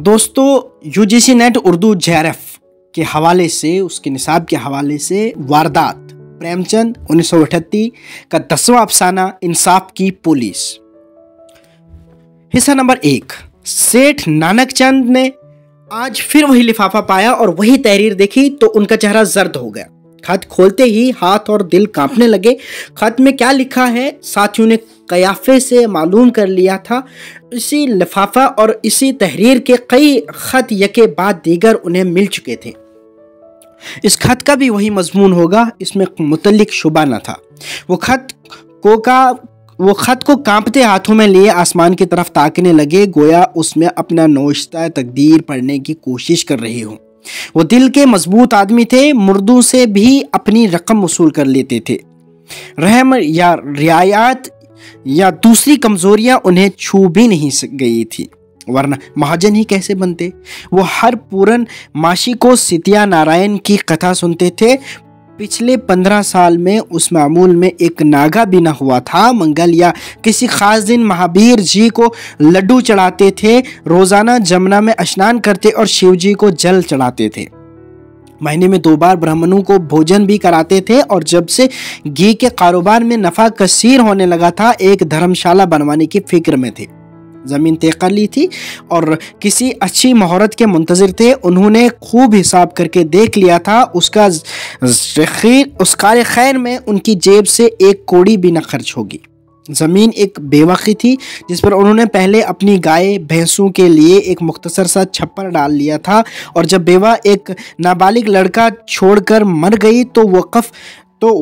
दोस्तों, UGC net Urdu JRF के हवाले से, उसके निसाब के हवाले से वारदात प्रेमचंद 1938 का 10वां अफसाना इंसाफ की पुलिस। हिस्सा नंबर 1। सेठ नानक चंद ने आज फिर वही लिफाफा पाया और वही तहरीर देखी तो उनका चेहरा जर्द हो गया। खत खोलते ही हाथ और दिल कांपने लगे। खत में क्या लिखा है साथियों ने कयाफे से मालूम कर लिया था। इसी लिफाफा और इसी तहरीर के कई खत यके बाद दीगर उन्हें मिल चुके थे। इस खत का भी वही मजमून होगा, इसमें मुतल्लिक शुबा न था। वो खत को कांपते हाथों में लिए आसमान की तरफ ताकने लगे, गोया उसमें अपना नौश्ता तकदीर पढ़ने की कोशिश कर रहे हो। वो दिल के मजबूत आदमी थे, मुर्दों से भी अपनी रकम वसूल कर लेते थे। रहम या रियायत या दूसरी कमजोरियां उन्हें छू भी नहीं गई थी, वरना महाजन ही कैसे बनते। वो हर पूरन माशी को सितिया नारायण की कथा सुनते थे। पिछले 15 साल में उस मामूल में एक नागा भी न हुआ था। मंगल या किसी खास दिन महावीर जी को लड्डू चढ़ाते थे, रोजाना जमुना में स्नान करते और शिव जी को जल चढ़ाते थे। महीने में 2 बार ब्राह्मणों को भोजन भी कराते थे और जब से घी के कारोबार में नफा कसीर होने लगा था, एक धर्मशाला बनवाने की फिक्र में थे। ज़मीन तय कर ली थी और किसी अच्छी मुहूर्त के मुंतज़िर थे। उन्होंने खूब हिसाब करके देख लिया था। उस कार खैर में उनकी जेब से एक कौड़ी भी न खर्च होगी। ज़मीन एक बेवक़ी थी जिस पर उन्होंने पहले अपनी गाय भैंसों के लिए एक मुख्तसर सा छप्पर डाल लिया था, और जब बेवा एक नाबालिग लड़का छोड़कर मर गई तो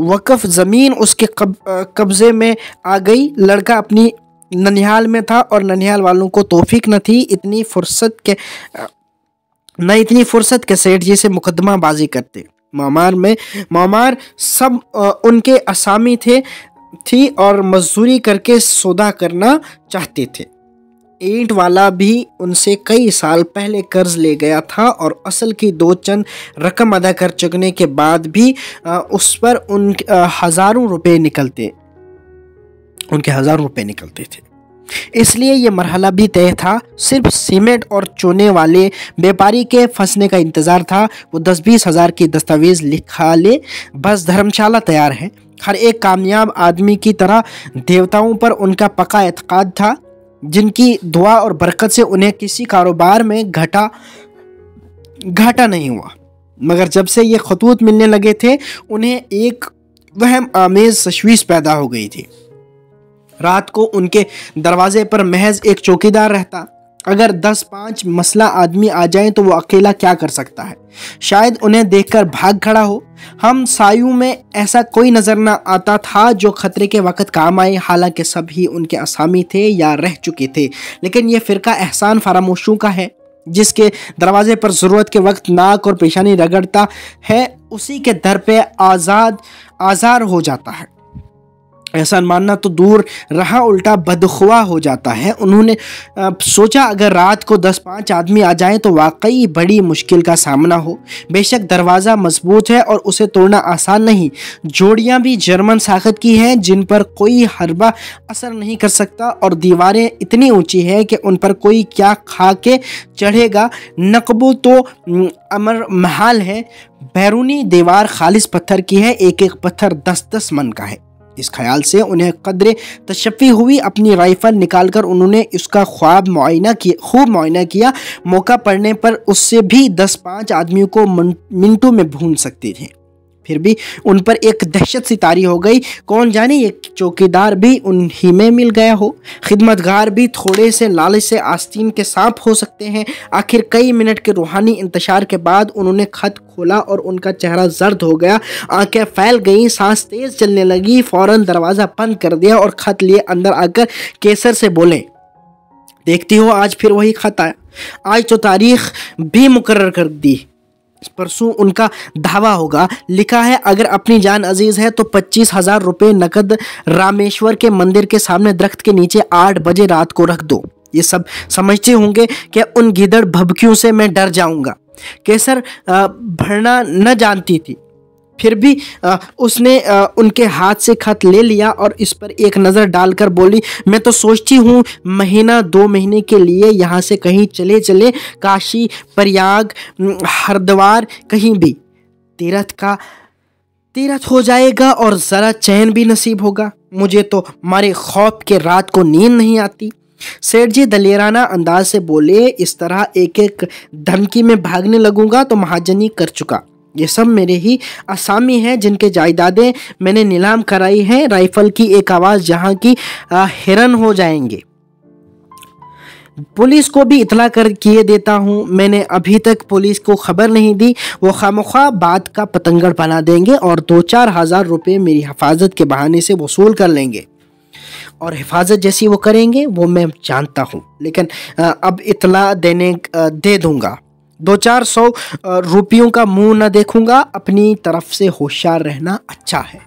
वक़फ़ ज़मीन उसके कब्ज़े में आ गई। लड़का अपनी ननिहाल में था और ननिहाल वालों को तौफीक न थी इतनी फुर्सत के सेठ जी से मुकदमा बाजी करते। मामार सब उनके असामी थी और मजदूरी करके सौदा करना चाहते थे। ईंट वाला भी उनसे कई साल पहले कर्ज ले गया था और असल की 2 चंद रकम अदा कर चुकने के बाद भी उस पर उनके हज़ारों रुपए निकलते थे। इसलिए ये मरहला भी तय था। सिर्फ सीमेंट और चूने वाले व्यापारी के फंसने का इंतजार था। वो 10-20 हज़ार की दस्तावेज लिखा ले, बस धर्मशाला तैयार है। हर एक कामयाब आदमी की तरह देवताओं पर उनका पक्का एतकाद था, जिनकी दुआ और बरकत से उन्हें किसी कारोबार में घाटा नहीं हुआ। मगर जब से ये खतूत मिलने लगे थे, उन्हें एक वहम आमेज तशवीश पैदा हो गई थी। रात को उनके दरवाजे पर महज एक चौकीदार रहता। अगर 10-5 मसला आदमी आ जाए तो वो अकेला क्या कर सकता है। शायद उन्हें देखकर भाग खड़ा हो। हम सायों में ऐसा कोई नजर न आता था जो खतरे के वक्त काम आए। हालांकि सभी उनके असामी थे या रह चुके थे, लेकिन ये फिरका एहसान फरामोशों का है, जिसके दरवाजे पर ज़रूरत के वक्त नाक और पेशानी रगड़ता है, उसी के दर पे आज़ार हो जाता है। एहसान मानना तो दूर रहा, उल्टा बदखुआ हो जाता है। उन्होंने सोचा अगर रात को 10-5 आदमी आ जाएं तो वाकई बड़ी मुश्किल का सामना हो। बेशक दरवाज़ा मजबूत है और उसे तोड़ना आसान नहीं। जोड़ियां भी जर्मन साखत की हैं जिन पर कोई हरबा असर नहीं कर सकता, और दीवारें इतनी ऊंची है कि उन पर कोई क्या खा के चढ़ेगा। नकबो तो अमर महाल है। बैरूनी दीवार खालिस पत्थर की है, एक पत्थर 10-10 मन का है। इस ख्याल से उन्हें कदरे तशफ़ी हुई। अपनी राइफल निकालकर उन्होंने उसका खूब मुआयना किया। मौका पड़ने पर उससे भी 10-5 आदमियों को मिनटों में भून सकते थे। फिर भी उन पर एक दहशत सी तारी हो गई। कौन जाने ये चौकीदार भी उन्हीं में मिल गया हो। खिदमतगार भी थोड़े से लालच से आस्तीन के सांप हो सकते हैं। आखिर कई मिनट के रूहानी इंतशार के बाद उन्होंने खत खोला और उनका चेहरा जर्द हो गया, आंखें फैल गईं, सांस तेज चलने लगी। फौरन दरवाज़ा बंद कर दिया और खत लिए अंदर आकर केसर से बोले, देखती हो आज फिर वही खत आया। आज तो तारीख भी मुकर्रर कर दी। परसों उनका दावा होगा। लिखा है अगर अपनी जान अजीज है तो 25,000 रुपये नकद रामेश्वर के मंदिर के सामने दरख्त के नीचे 8 बजे रात को रख दो। ये सब समझते होंगे कि उन गिदड़ भभकियों से मैं डर जाऊंगा। केसर भरना न जानती थी। फिर भी उसने उनके हाथ से खत ले लिया और इस पर एक नज़र डालकर बोली, मैं तो सोचती हूँ महीना 2 महीने के लिए यहाँ से कहीं चले चले, काशी, प्रयाग, हरिद्वार, कहीं भी तीरथ हो जाएगा और ज़रा चैन भी नसीब होगा। मुझे तो मारे खौफ के रात को नींद नहीं आती। सेठ जी दलेराना अंदाज से बोले, इस तरह एक एक धमकी में भागने लगूंगा तो महाजनी कर चुका। ये सब मेरे ही असामी हैं जिनके जायदादें मैंने नीलाम कराई हैं। राइफल की एक आवाज़ जहां की हिरन हो जाएंगे। पुलिस को भी इतला कर किए देता हूँ। मैंने अभी तक पुलिस को खबर नहीं दी, वो खामख्वाह बात का पतंगड़ बना देंगे और 2-4 हज़ार रुपये मेरी हिफाजत के बहाने से वसूल कर लेंगे। और हिफाजत जैसी वो करेंगे वो मैं जानता हूँ, लेकिन अब इतला दे दूंगा। 200-400 रुपयों का मुंह न देखूंगा। अपनी तरफ से होशियार रहना अच्छा है।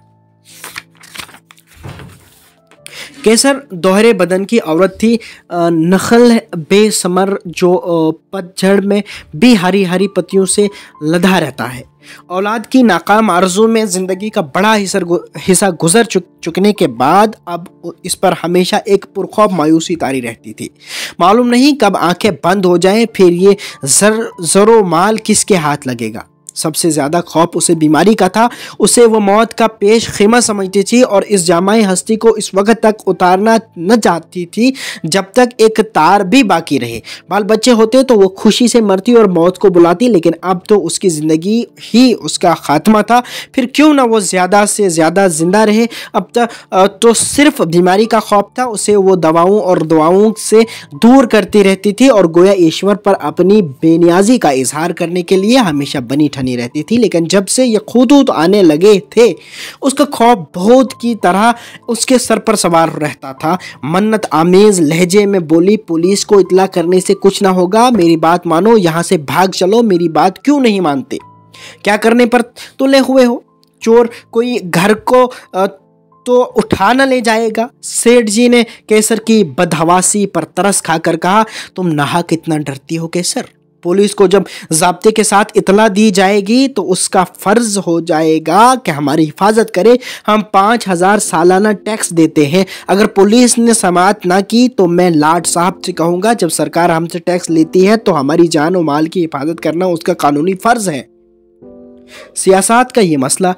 केसर दोहरे बदन की औरत थी, नखल बेसमर जो पतझड़ में भी हरी हरी पत्तियों से लदा रहता है। औलाद की नाकाम आरज़ू में ज़िंदगी का बड़ा हिस्सा गुजर चुकने के बाद अब इस पर हमेशा एक पुरखौफ मायूसी तारी रहती थी। मालूम नहीं कब आंखें बंद हो जाएं, फिर ये ज़रो माल किसके हाथ लगेगा। सबसे ज़्यादा खौफ उसे बीमारी का था। उसे वो मौत का पेश खीमा समझती थी और इस जामाई हस्ती को इस वक्त तक उतारना न चाहती थी जब तक एक तार भी बाकी रहे। बाल बच्चे होते तो वो खुशी से मरती और मौत को बुलाती, लेकिन अब तो उसकी ज़िंदगी ही उसका खात्मा था। फिर क्यों ना वो ज़्यादा से ज़्यादा ज़िंदा रहे। अब तक तो सिर्फ बीमारी का खौफ था। उसे वो दवाओं और दुआओं से दूर करती रहती थी और गोया ईश्वर पर अपनी बेनियाजी का इजहार करने के लिए हमेशा बनी ठनी रहती थी। लेकिन जब से ये खुदूत आने लगे थे, उसका खौफ बहुत की तरह उसके सर पर सवार रहता था। मन्नत आमेज लहजे में बोली, पुलिस को इतला करने से कुछ ना होगा। मेरी बात मानो, यहाँ से भाग चलो। मेरी बात क्यों नहीं मानते? क्या करने पर तुले हुए हो? चोर कोई घर को तो उठा न ले जाएगा। सेठ जी ने केसर की बदहवासी पर तरस खाकर कहा, तुम नाहक इतना डरती हो केसर? पुलिस को जब ज़ाब्ते के साथ इतला दी जाएगी तो उसका फ़र्ज हो जाएगा कि हमारी हिफाजत करे। हम 5,000 सालाना टैक्स देते हैं। अगर पुलिस ने समाअत ना की तो मैं लाट साहब से कहूँगा, जब सरकार हमसे टैक्स लेती है तो हमारी जान और माल की हिफाजत करना उसका कानूनी फ़र्ज है। सियासत का ये मसला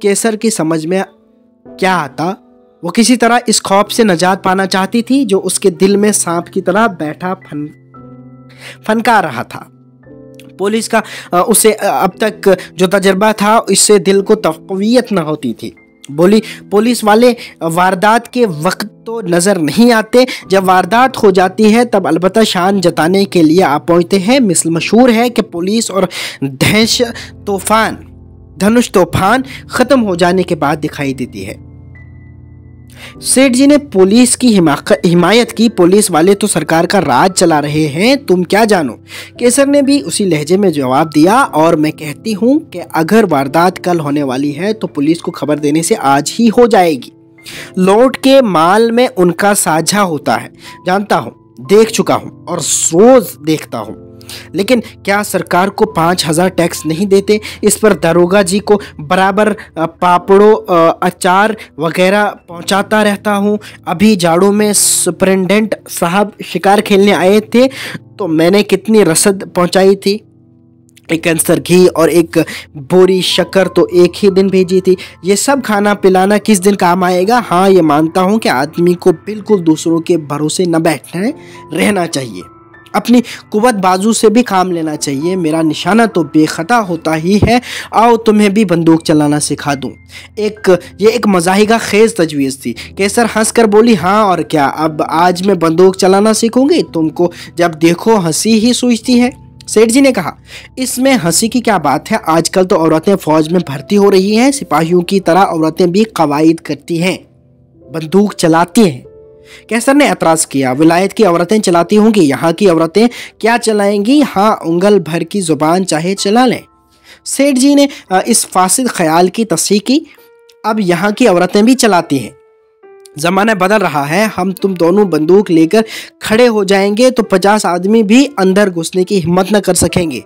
केसर की समझ में क्या आता। वो किसी तरह इस खौफ से निजात पाना चाहती थी जो उसके दिल में सांप की तरह बैठा फनका रहा था। पुलिस का उसे अब तक जो तजर्बा था इससे दिल को तक़वियत न होती थी। बोली, पुलिस वाले वारदात के वक्त तो नज़र नहीं आते, जब वारदात हो जाती है तब अलबत्ता शान जताने के लिए आ पहुँचते हैं। मिसल मशहूर है कि पुलिस और धनुष तूफान ख़त्म हो जाने के बाद दिखाई देती है। सेठ जी ने पुलिस की हिमायत की। पुलिस वाले तो सरकार का राज चला रहे हैं, तुम क्या जानो? केसर ने भी उसी लहजे में जवाब दिया, और मैं कहती हूँ कि अगर वारदात कल होने वाली है तो पुलिस को खबर देने से आज ही हो जाएगी। लौट के माल में उनका साझा होता है, जानता हूँ, देख चुका हूँ और रोज देखता हूँ। लेकिन क्या सरकार को 5,000 टैक्स नहीं देते? इस पर दरोगा जी को बराबर पापड़ों अचार वगैरह पहुंचाता रहता हूं। अभी झाड़ू में सुपरिटेंडेंट साहब शिकार खेलने आए थे तो मैंने कितनी रसद पहुंचाई थी। एक कैंसर घी और एक बोरी शक्कर तो एक ही दिन भेजी थी। ये सब खाना पिलाना किस दिन काम आएगा? हाँ, ये मानता हूँ कि आदमी को बिल्कुल दूसरों के भरोसे न बैठने रहना चाहिए, अपनी कुव्वत बाजू से भी काम लेना चाहिए। मेरा निशाना तो बेखता होता ही है। आओ तुम्हें भी बंदूक चलाना सिखा दूं। ये एक मज़ाहिका खेज तजवीज़ थी। केसर हंसकर बोली, हाँ और क्या, अब आज मैं बंदूक चलाना सीखूंगी? तुमको जब देखो हंसी ही सूझती है। सेठ जी ने कहा, इसमें हंसी की क्या बात है? आजकल तो औरतें फौज में भर्ती हो रही हैं, सिपाहियों की तरह औरतें भी कवायद करती हैं, बंदूक चलाती हैं। कैसर ने एतराज़ किया, विलायत की औरतें चलाती होंगी, यहाँ की औरतें क्या चलाएंगी? हाँ, उंगल भर की ज़ुबान चाहे चला लें। सेठ जी ने इस फासिद ख्याल की तस्दीक की। अब यहाँ की औरतें भी चलाती हैं। जमाना बदल रहा है, हम तुम दोनों बंदूक लेकर खड़े हो जाएंगे तो 50 आदमी भी अंदर घुसने की हिम्मत न कर सकेंगे।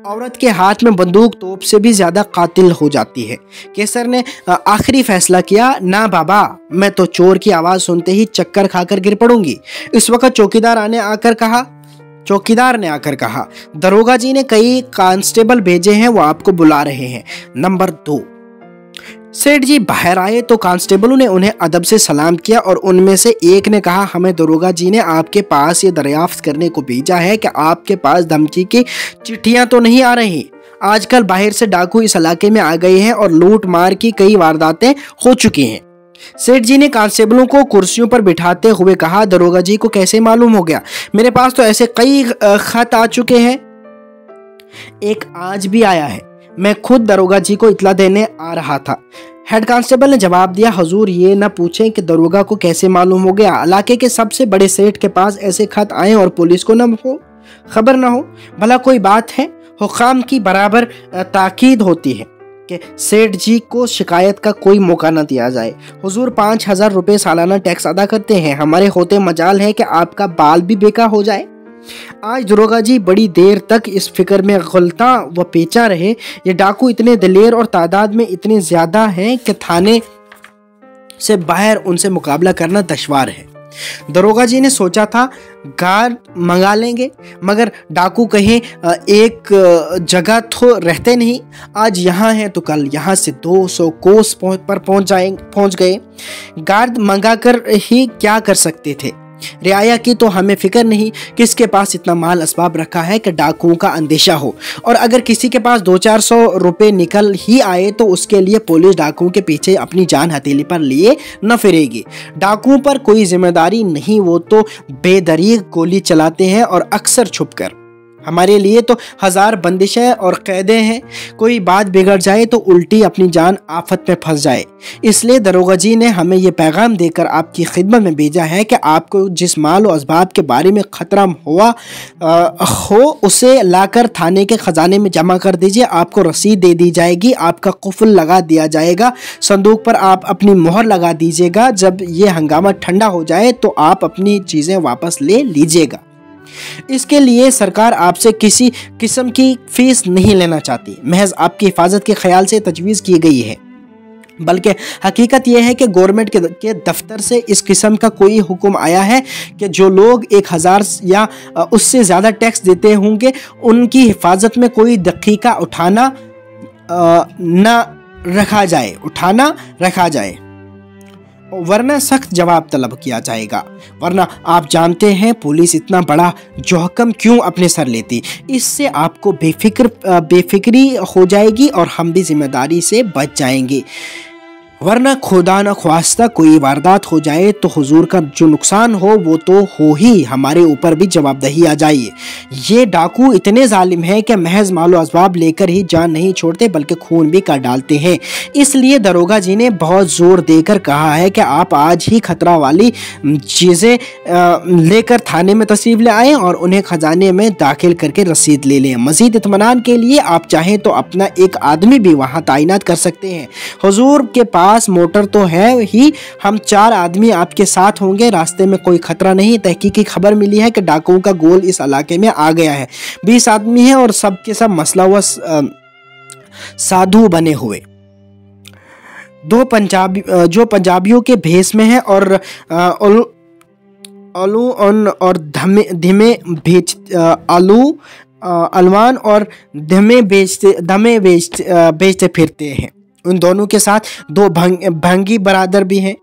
औरत के हाथ में बंदूक तोप से भी ज्यादा कातिल हो जाती है। केसर ने आखिरी फैसला किया, ना बाबा, मैं तो चोर की आवाज सुनते ही चक्कर खाकर गिर पड़ूंगी। इस वक्त चौकीदार ने आकर कहा, दरोगा जी ने कई कांस्टेबल भेजे हैं, वो आपको बुला रहे हैं। नंबर 2। सेठ जी बाहर आए तो कांस्टेबलों ने उन्हें अदब से सलाम किया और उनमें से एक ने कहा, हमें दरोगा जी ने आपके पास ये दरियाफ्त करने को भेजा है कि आपके पास धमकी की चिट्ठियां तो नहीं आ रही। आजकल बाहर से डाकू इस इलाके में आ गए हैं और लूट मार की कई वारदातें हो चुकी हैं। सेठ जी ने कांस्टेबलों को कुर्सियों पर बिठाते हुए कहा, दरोगा जी को कैसे मालूम हो गया? मेरे पास तो ऐसे कई खत आ चुके हैं, एक आज भी आया है। मैं खुद दरोगा जी को इत्तला देने आ रहा था। हेड कांस्टेबल ने जवाब दिया, हुजूर ये न पूछें कि दरोगा को कैसे मालूम हो गया। इलाके के सबसे बड़े सेठ के पास ऐसे खत आए और पुलिस को न हो खबर न हो, भला कोई बात है? हुकाम की बराबर ताकीद होती है कि सेठ जी को शिकायत का कोई मौका न दिया जाए। हुजूर 5000 रुपये सालाना टैक्स अदा करते हैं, हमारे होते मजाल है कि आपका बाल भी बेका हो जाए। आज दरोगा जी बड़ी देर तक इस फिक्र में गलता व पेचा रहे। ये डाकू इतने दिलेर और तादाद में इतने ज्यादा हैं कि थाने से बाहर उनसे मुकाबला करना दुश्वार है। दरोगा जी ने सोचा था गार्ड मंगा लेंगे, मगर डाकू कहीं एक जगह तो रहते नहीं, आज यहाँ हैं तो कल यहाँ से 200 कोस पर पहुँच गए। गार्ड मंगा कर ही क्या कर सकते थे? रियाया की तो हमें फिक्र नहीं, किसके पास इतना माल असबाब रखा है कि डाकुओं का अंदेशा हो, और अगर किसी के पास 200-400 रुपए निकल ही आए तो उसके लिए पुलिस डाकुओं के पीछे अपनी जान हथेली पर लिए न फिरेगी। डाकुओं पर कोई जिम्मेदारी नहीं, वो तो बेदरीग गोली चलाते हैं और अक्सर छुपकर। हमारे लिए तो 1000 बंदिशें और कैदें हैं, कोई बात बिगड़ जाए तो उल्टी अपनी जान आफत में फंस जाए। इसलिए दरोगा जी ने हमें यह पैगाम देकर आपकी खिदमत में भेजा है कि आपको जिस माल और असबाब के बारे में खतरा हो उसे लाकर थाने के खजाने में जमा कर दीजिए। आपको रसीद दे दी जाएगी, आपका कुफल लगा दिया जाएगा, संदूक पर आप अपनी मोहर लगा दीजिएगा। जब ये हंगामा ठंडा हो जाए तो आप अपनी चीज़ें वापस ले लीजिएगा। इसके लिए सरकार आपसे किसी किस्म की फीस नहीं लेना चाहती, महज आपकी हिफाजत के ख्याल से तजवीज़ की गई है। बल्कि हकीकत यह है कि गवर्नमेंट के दफ्तर से इस किस्म का कोई हुक्म आया है कि जो लोग 1000 या उससे ज़्यादा टैक्स देते होंगे उनकी हिफाजत में कोई दकीका उठाना रखा जाए, वरना सख्त जवाब तलब किया जाएगा। वरना आप जानते हैं पुलिस इतना बड़ा जोखम क्यों अपने सर लेती, इससे आपको बेफिक्री हो जाएगी और हम भी जिम्मेदारी से बच जाएंगे। वरना खुदा न ख्वास्ता कोई वारदात हो जाए तो हुजूर का जो नुकसान हो वो तो हो ही, हमारे ऊपर भी जवाबदेही आ जाइए। ये डाकू इतने जालिम हैं कि महज मालो असबाब लेकर ही जान नहीं छोड़ते बल्कि खून भी कर डालते हैं। इसलिए दरोगा जी ने बहुत जोर देकर कहा है कि आप आज ही खतरा वाली चीज़ें लेकर थाने में तशरीफ ले आएँ और उन्हें खजाने में दाखिल करके रसीद ले लें। मज़ीद इत्मीनान के लिए आप चाहें तो अपना एक आदमी भी वहाँ तैनात कर सकते हैं। हुजूर के पास मोटर तो है ही, हम 4 आदमी आपके साथ होंगे, रास्ते में कोई खतरा नहीं। तहकीकी खबर मिली है कि डाकुओं का गोल इस इलाके में आ गया है। 20 आदमी हैं और सब के सब मसला हुआ साधु बने हुए, जो पंजाबियों के भेष में है और अलवान और धमे बेचते फिरते हैं। उन दोनों के साथ 2 भंगी बरादर भी हैं।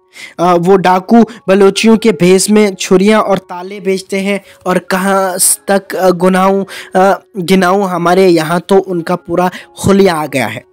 वो डाकू बलोचियों के भेष में छुरियां और ताले बेचते हैं और कहाँ तक गिनाऊं, हमारे यहाँ तो उनका पूरा खुलिया आ गया है।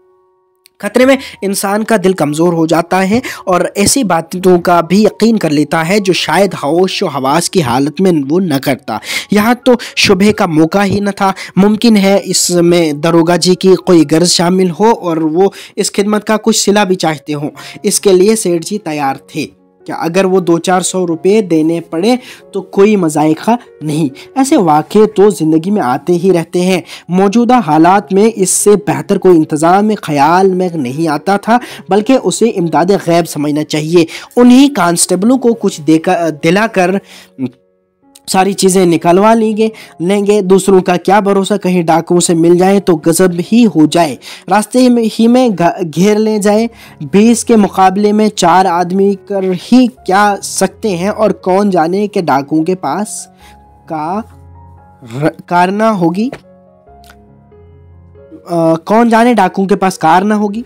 खतरे में इंसान का दिल कमज़ोर हो जाता है और ऐसी बातों का भी यकीन कर लेता है जो शायद होश व हवास की हालत में वो न करता। यहाँ तो शुबह का मौका ही न था। मुमकिन है इसमें दरोगा जी की कोई गर्ज शामिल हो और वो इस खिदमत का कुछ सिला भी चाहते हों। इसके लिए सेठ जी तैयार थे। क्या अगर वो 200-400 रुपये देने पड़े तो कोई मज़ायक़ा नहीं। ऐसे वाक़े तो ज़िंदगी में आते ही रहते हैं। मौजूदा हालात में इससे बेहतर कोई इंतज़ाम ख़याल में नहीं आता था, बल्कि उसे इमदाद गैब समझना चाहिए। उन्हीं कांस्टेबलों को कुछ दिलाकर सारी चीज़ें निकलवा लेंगे। दूसरों का क्या भरोसा, कहीं डाकुओं से मिल जाए तो गजब ही हो जाए, रास्ते ही में घेर ले जाए। 20 के मुकाबले में 4 आदमी कर ही क्या सकते हैं, और कौन जाने कि डाकुओं के पास कार ना होगी, कौन जाने डाकुओं के पास कार ना होगी।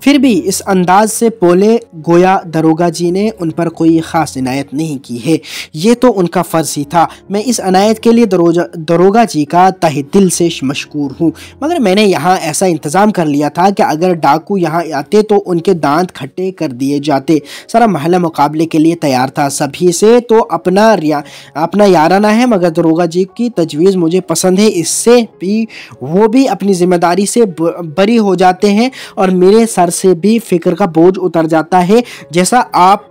फिर भी इस अंदाज से बोले गोया दरोगा जी ने उन पर कोई ख़ास इनायत नहीं की है, ये तो उनका फ़र्ज़ ही था। मैं इस इनायत के लिए दरोगा जी का तहे दिल से मशकूर हूँ, मगर मैंने यहाँ ऐसा इंतज़ाम कर लिया था कि अगर डाकू यहाँ आते तो उनके दांत खट्टे कर दिए जाते। सारा महल्ला मुकाबले के लिए तैयार था, सभी से तो अपना याराना है, मगर दरोगा जी की तजवीज़ मुझे पसंद है। इससे भी वो भी अपनी ज़िम्मेदारी से बरी हो जाते हैं और मेरे सर से भी फिक्र का बोझ उतर जाता है। जैसा आप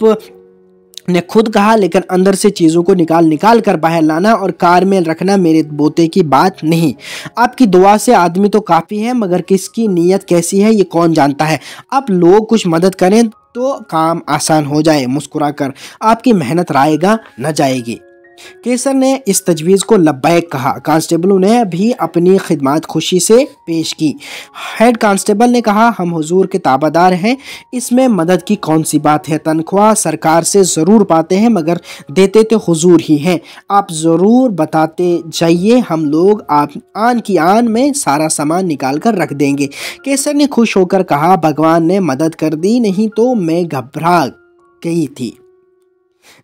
ने खुद कहा, लेकिन अंदर से चीज़ों को निकाल कर बाहर लाना और कार में रखना मेरे बोते की बात नहीं। आपकी दुआ से आदमी तो काफ़ी है, मगर किसकी नीयत कैसी है ये कौन जानता है। आप लोग कुछ मदद करें तो काम आसान हो जाए। मुस्कुराकर आपकी मेहनत रायगा न जाएगी। केसर ने इस तजवीज़ को लब्बैक कहा। कांस्टेबलों ने भी अपनी खिदमत खुशी से पेश की। हेड कांस्टेबल ने कहा, हम हुजूर के ताबादार हैं, इसमें मदद की कौन सी बात है। तनख्वाह सरकार से ज़रूर पाते हैं, मगर देते तो हुजूर ही हैं। आप ज़रूर बताते जाइए, हम लोग आप आन की आन में सारा सामान निकाल कर रख देंगे। केसर ने खुश होकर कहा, भगवान ने मदद कर दी, नहीं तो मैं घबरा गई थी,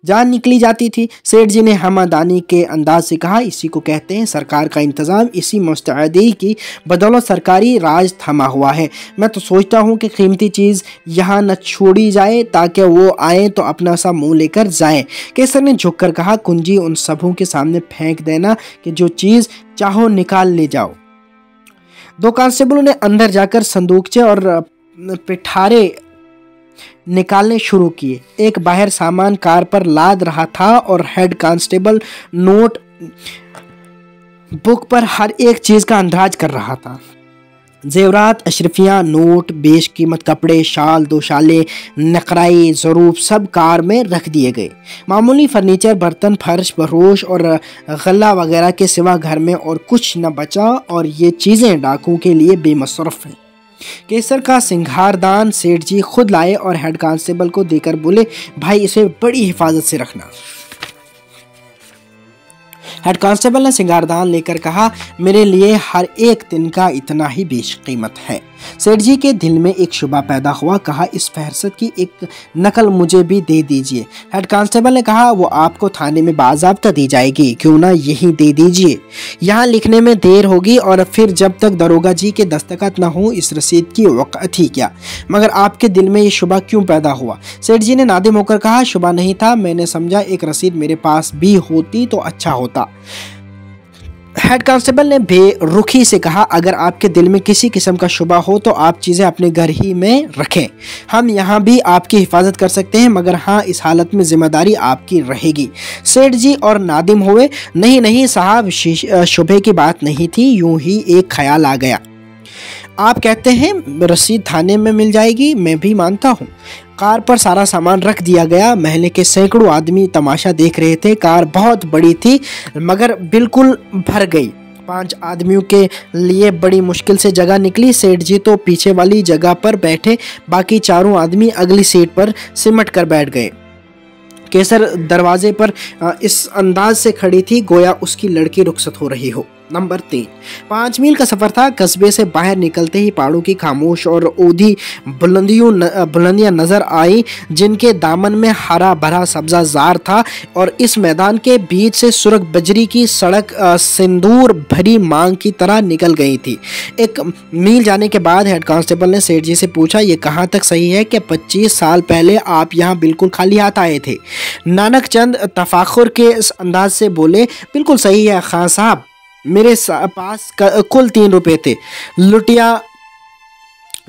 जान निकली जाती थी। सेठ जी ने हमदर्दी के अंदाज से कहा, इसी को कहते हैं सरकार का इंतज़ाम। इसी मुस्तैदी की बदौलत सरकारी राज थमा हुआ है। मैं तो सोचता हूँ कि कीमती चीज़ यहाँ न छोड़ी जाए, ताकि वो आए तो अपना सा मुंह लेकर जाएं। केसर ने झुककर कहा, कुंजी उन सबों के सामने फेंक देना कि जो चीज़ चाहो निकाल ले जाओ। 2 कांस्टेबलों ने अंदर जाकर संदूकचे और पिठारे निकालने शुरू किए। एक बाहर सामान कार पर लाद रहा था और हेड कांस्टेबल नोट बुक पर हर एक चीज़ का अंदाज कर रहा था। जेवरात, अशरफियाँ, नोट, बेशकीमत कपड़े, शाल, 2 शालें, नकराई, ज़रूफ सब कार में रख दिए गए। मामूली फर्नीचर, बर्तन, फर्श, बरोश और गल्ला वगैरह के सिवा घर में और कुछ न बचा, और ये चीज़ें डाकुओं के लिए बेमसरफ़ हैं। केसर का सिंगारदान सेठ जी खुद लाए और हेड कांस्टेबल को देकर बोले, भाई इसे बड़ी हिफाजत से रखना। हेड कांस्टेबल ने सिंगारदान लेकर कहा, मेरे लिए हर एक दिन का इतना ही बेशकीमत है। सेठ जी के दिल में एक शुबा पैदा हुआ। कहा, इस फहरिस्त की एक नकल मुझे भी दे दीजिए। हेड कांस्टेबल ने कहा, वो आपको थाने में बाज़ाब्ता दी जाएगी, क्यों ना यहीं दे दीजिए, यहाँ लिखने में देर होगी, और फिर जब तक दरोगा जी के दस्तखत न हो इस रसीद की वक़्त ही क्या। मगर आपके दिल में ये शुबा क्यों पैदा हुआ? सेठ जी ने नादिम होकर कहा, शुबा नहीं था, मैंने समझा एक रसीद मेरे पास भी होती तो अच्छा होता। हेड कांस्टेबल ने बेरुखी से कहा, अगर आपके दिल में किसी किस्म का शुबा हो तो आप चीज़ें अपने घर ही में रखें, हम यहाँ भी आपकी हिफाजत कर सकते हैं, मगर हाँ इस हालत में जिम्मेदारी आपकी रहेगी। सेठ जी और नादिम हुए। नहीं साहब, शुबे की बात नहीं थी, यूं ही एक ख्याल आ गया। आप कहते हैं रसीद थाने में मिल जाएगी, मैं भी मानता हूँ। कार पर सारा सामान रख दिया गया। महल्ले के सैकड़ों आदमी तमाशा देख रहे थे। कार बहुत बड़ी थी, मगर बिल्कुल भर गई। 5 आदमियों के लिए बड़ी मुश्किल से जगह निकली। सेठ जी तो पीछे वाली जगह पर बैठे, बाकी चारों आदमी अगली सीट पर सिमट कर बैठ गए। केसर दरवाजे पर इस अंदाज से खड़ी थी गोया उसकी लड़की रुखसत हो रही हो। नंबर 3, 5 मील का सफ़र था। कस्बे से बाहर निकलते ही पहाड़ों की खामोश और ओधी बुलंदियां नज़र आई, जिनके दामन में हरा भरा सब्ज़ाजार था, और इस मैदान के बीच से सुर्ख बजरी की सड़क सिंदूर भरी मांग की तरह निकल गई थी। 1 मील जाने के बाद हेड कांस्टेबल ने सेठ जी से पूछा, ये कहाँ तक सही है कि 25 साल पहले आप यहाँ बिल्कुल खाली हाथ आए थे? नानक चंद तफाखुर के अंदाज से बोले, बिल्कुल सही है खान साहब, मेरे पास कुल 3 रुपए थे।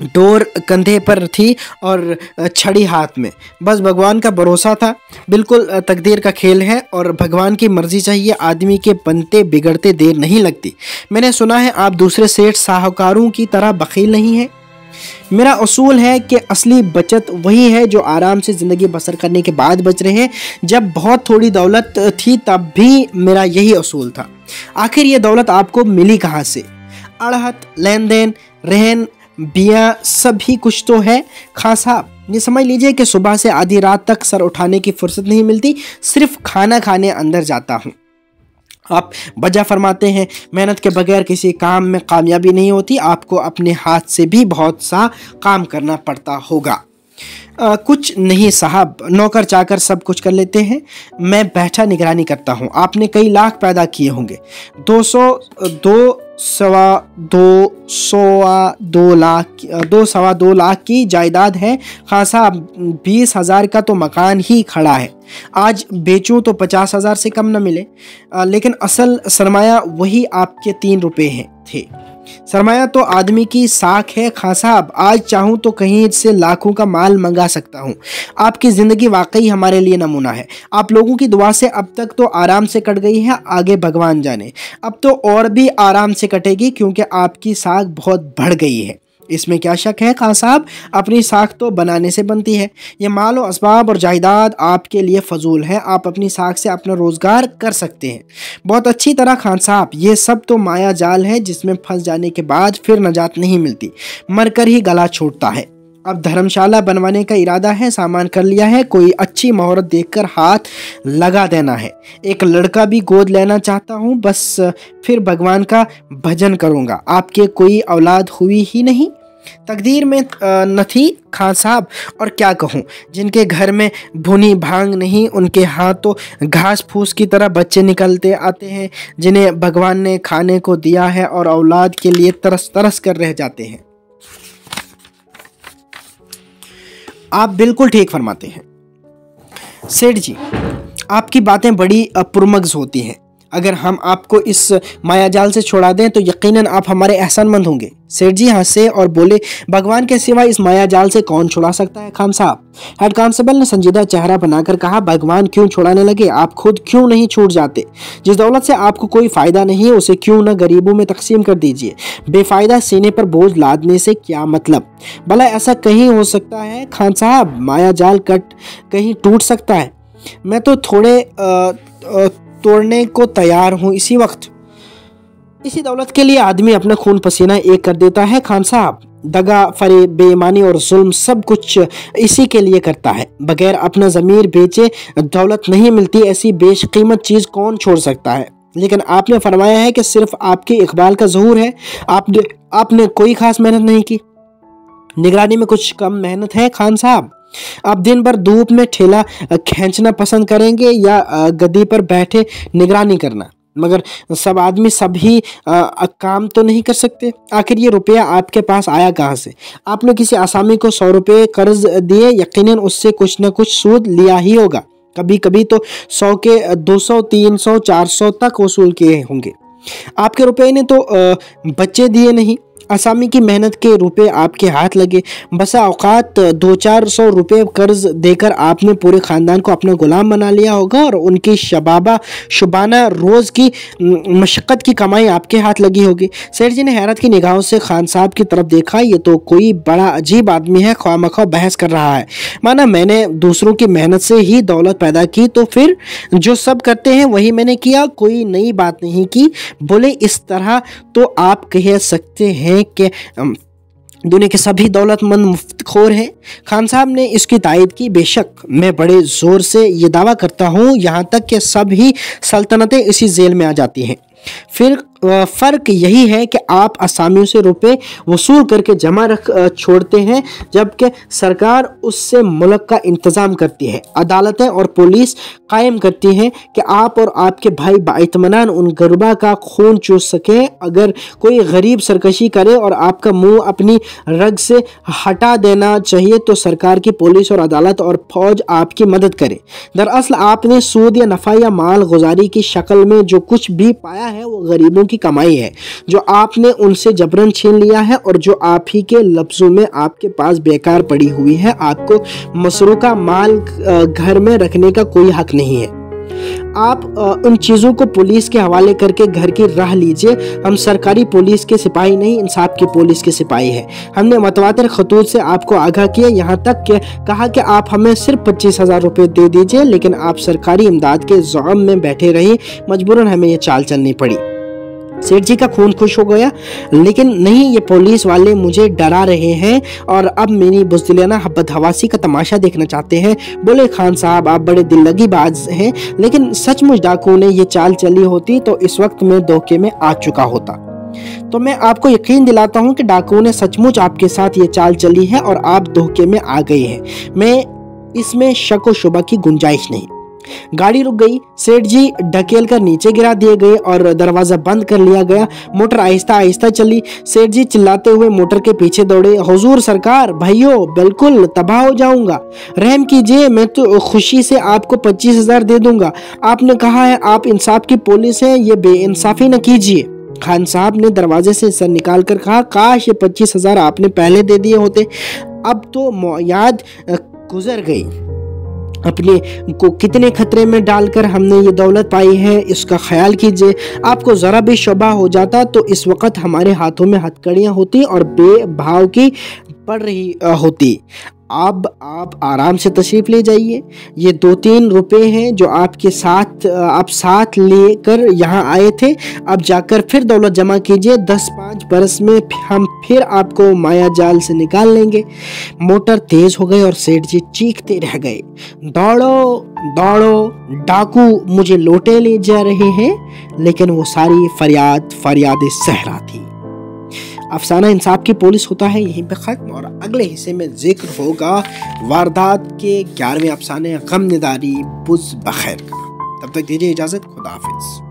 डोर कंधे पर थी और छड़ी हाथ में। बस भगवान का भरोसा था। बिल्कुल तकदीर का खेल है और भगवान की मर्जी चाहिए, आदमी के बनते बिगड़ते देर नहीं लगती। मैंने सुना है आप दूसरे सेठ साहूकारों की तरह बखील नहीं हैं। मेरा उसूल है कि असली बचत वही है जो आराम से ज़िंदगी बसर करने के बाद बच रहे हैं। जब बहुत थोड़ी दौलत थी तब भी मेरा यही उसूल था। आखिर ये दौलत आपको मिली कहाँ से? अड़हत, लेन देन, रहन बिया सभी कुछ तो है। खां साहब, ये समझ लीजिए कि सुबह से आधी रात तक सर उठाने की फुर्सत नहीं मिलती, सिर्फ खाना खाने अंदर जाता हूँ। आप वजह फरमाते हैं, मेहनत के बगैर किसी काम में कामयाबी नहीं होती। आपको अपने हाथ से भी बहुत सा काम करना पड़ता होगा। कुछ नहीं साहब, नौकर चाकर सब कुछ कर लेते हैं, मैं बैठा निगरानी करता हूँ। आपने कई लाख पैदा किए होंगे। 2 लाख की जायदाद है। खां साहब, 20,000 का तो मकान ही खड़ा है। आज बेचूं तो 50,000 से कम न मिले। लेकिन असल सरमाया वही आपके 3 रुपए थे। सरमाया तो आदमी की साख है। खां साहब, आज चाहूँ तो कहीं से लाखों का माल मंगा सकता हूँ। आपकी ज़िंदगी वाकई हमारे लिए नमूना है। आप लोगों की दुआ से अब तक तो आराम से कट गई है, आगे भगवान जाने। अब तो और भी आराम से कटेगी, क्योंकि आपकी साख बहुत बढ़ गई है। इसमें क्या शक है खां साहब, अपनी साख तो बनाने से बनती है। ये माल और असबाब और जायदाद आपके लिए फजूल है। आप अपनी साख से अपना रोज़गार कर सकते हैं बहुत अच्छी तरह। खान साहब, ये सब तो माया जाल है जिसमें फंस जाने के बाद फिर नजात नहीं मिलती, मरकर ही गला छोड़ता है। अब धर्मशाला बनवाने का इरादा है, सामान कर लिया है। कोई अच्छी मुहूर्त देखकर हाथ लगा देना है। एक लड़का भी गोद लेना चाहता हूँ, बस फिर भगवान का भजन करूँगा। आपके कोई औलाद हुई ही नहीं, तकदीर में न थी खान साहब। और क्या कहूँ, जिनके घर में भुनी भांग नहीं, उनके हाथ तो घास फूस की तरह बच्चे निकलते आते हैं, जिन्हें भगवान ने खाने को दिया है और औलाद के लिए तरस तरस कर रह जाते हैं। आप बिल्कुल ठीक फरमाते हैं सेठ जी, आपकी बातें बड़ी पुरमग्ज होती हैं। अगर हम आपको इस मायाजाल से छुड़ा दें तो यकीनन आप हमारे एहसानमंद होंगे। सेठ जी हंसे और बोले, भगवान के सिवा इस मायाजाल से कौन छुड़ा सकता है खान साहब? हेड कांस्टेबल ने संजीदा चेहरा बनाकर कहा, भगवान क्यों छुड़ाने लगे? आप खुद क्यों नहीं छूट जाते? जिस दौलत से आपको कोई फायदा नहीं है उसे क्यों न गरीबों में तकसीम कर दीजिए। बेफायदा सीने पर बोझ लादने से क्या मतलब? भला ऐसा कहीं हो सकता है खान साहब? मायाजाल कहीं टूट सकता है। मैं तो थोड़े तोड़ने को तैयार हूँ इसी वक्त। इसी दौलत के लिए आदमी अपना खून पसीना एक कर देता है खान साहब। दगा, फरेब, बेईमानी और जुल्म सब कुछ इसी के लिए करता है। बगैर अपना ज़मीर बेचे दौलत नहीं मिलती। ऐसी बेशकीमत चीज़ कौन छोड़ सकता है? लेकिन आपने फरमाया है कि सिर्फ आपके इकबाल का ज़हूर है, आपने कोई खास मेहनत नहीं की। निगरानी में कुछ कम मेहनत है खान साहब? आप दिन भर धूप में ठेला खींचना पसंद करेंगे या गद्दी पर बैठे निगरानी करना? मगर सब आदमी सभी काम तो नहीं कर सकते। आखिर ये रुपया आपके पास आया कहाँ से? आपने किसी आसामी को 100 रुपये कर्ज दिए, यकीनन उससे कुछ न कुछ सूद लिया ही होगा। कभी कभी तो 100 के 200, 300, 400 तक वसूल किए होंगे। आपके रुपये ने तो बच्चे दिए नहीं, आसामी की मेहनत के रुपए आपके हाथ लगे। बसा औकात 200-400 रुपये कर्ज देकर आपने पूरे ख़ानदान को अपना गुलाम बना लिया होगा और उनकी शुबाना रोज़ की मशक्क़त की कमाई आपके हाथ लगी होगी। सेठ जी ने हैरत की निगाहों से खान साहब की तरफ देखा। ये तो कोई बड़ा अजीब आदमी है, ख्वामख्वाह बहस कर रहा है। माना मैंने दूसरों की मेहनत से ही दौलत पैदा की, तो फिर जो सब करते हैं वही मैंने किया, कोई नई बात नहीं की। बोले, इस तरह तो आप कह सकते हैं कि दुनिया के सभी दौलतमंद मुफ्तखोर हैं। खान साहब ने इसकी तायद की। बेशक, मैं बड़े ज़ोर से ये दावा करता हूँ, यहाँ तक कि सभी सल्तनतें इसी जेल में आ जाती हैं। फिर फ़र्क यही है कि आप असामियों से रुपए वसूल करके जमा रख छोड़ते हैं, जबकि सरकार उससे मुल्क का इंतज़ाम करती है। अदालतें और पुलिस कायम करती हैं कि आप और आपके भाई बाइत्मीनान उन गरबा का खून चूस सकें। अगर कोई गरीब सरकशी करे और आपका मुंह अपनी रग से हटा देना चाहिए तो सरकार की पुलिस और अदालत और फौज आपकी मदद करे। दरअसल आपने सूद या नफ़ा या माल गुजारी की शक्ल में जो कुछ भी पाया है वो गरीबों की की कमाई है जो आपने उनसे जबरन छीन लिया है और जो आप ही के लफ्ज़ों में आपके पास बेकार पड़ी हुई है। आपको मसरूका माल घर में रखने का कोई हक नहीं है। आप उन चीज़ों को पुलिस के हवाले करके घर की राह लीजिए। हम सरकारी पुलिस के सिपाही नहीं, इंसाफ की पुलिस के सिपाही हैं। हमने मतवातिर खतूत से आपको आगाह किया, यहाँ तक कि कहा कि आप हमें सिर्फ 25,000 रुपये दे दीजिए, लेकिन आप सरकारी इमदाद के ज़ौम में बैठे रहे। मजबूरन हमें ये चाल चलनी पड़ी। सेठ जी का खून खुश हो गया, लेकिन नहीं, ये पुलिस वाले मुझे डरा रहे हैं और अब मेरी बुज़दिलाना बदहवासी का तमाशा देखना चाहते हैं। बोले, खान साहब आप बड़े दिल लगी बाज हैं, लेकिन सचमुच डाकू ने ये चाल चली होती तो इस वक्त मैं धोखे में आ चुका होता। तो मैं आपको यकीन दिलाता हूँ कि डाकुओं ने सचमुच आपके साथ ये चाल चली है और आप धोखे में आ गए हैं। मैं इसमें शक व शुबा की गुंजाइश नहीं। गाड़ी रुक गई। सेठ जी ढकेल कर नीचे गिरा दिए गए और दरवाजा बंद कर लिया गया। मोटर आहिस्ता आहिस्ता चली। सेठ जी चिल्लाते हुए मोटर के पीछे दौड़े। हुजूर सरकार, भाइयों, बिल्कुल तबाह हो जाऊंगा, रहम कीजिए, मैं तो खुशी से आपको 25,000 दे दूंगा। आपने कहा है आप इंसाफ की पुलिस है, ये बेइंसाफी न कीजिए। खान साहब ने दरवाजे से सर निकाल कर कहा, काश ये 25,000 आपने पहले दे दिए होते। अब तो मौयाद गुजर गई। अपने को कितने खतरे में डालकर हमने ये दौलत पाई है, इसका ख्याल कीजिए। आपको ज़रा भी शबा हो जाता तो इस वक्त हमारे हाथों में हथकड़ियाँ होती और बेभाव की पड़ रही होती। अब आप आराम से तशरीफ़ ले जाइए। ये 2-3 रुपए हैं जो आपके साथ आप साथ लेकर यहाँ आए थे। अब जाकर फिर दौलत जमा कीजिए। 10-5 बरस में हम फिर आपको माया जाल से निकाल लेंगे। मोटर तेज हो गई और सेठ जी चीखते रह गए, दौड़ो दौड़ो, डाकू मुझे लोटे ले जा रहे हैं। लेकिन वो सारी फरियाद सहरा थी। अफसाना इंसाफ की पुलिस होता है यहीं पे ख़त्म और अगले हिस्से में जिक्र होगा वारदात के 11वें अफसाने गम निदारी बुज़ बखैर का। तब तक दीजिए इजाज़त। खुदा हाफिज़।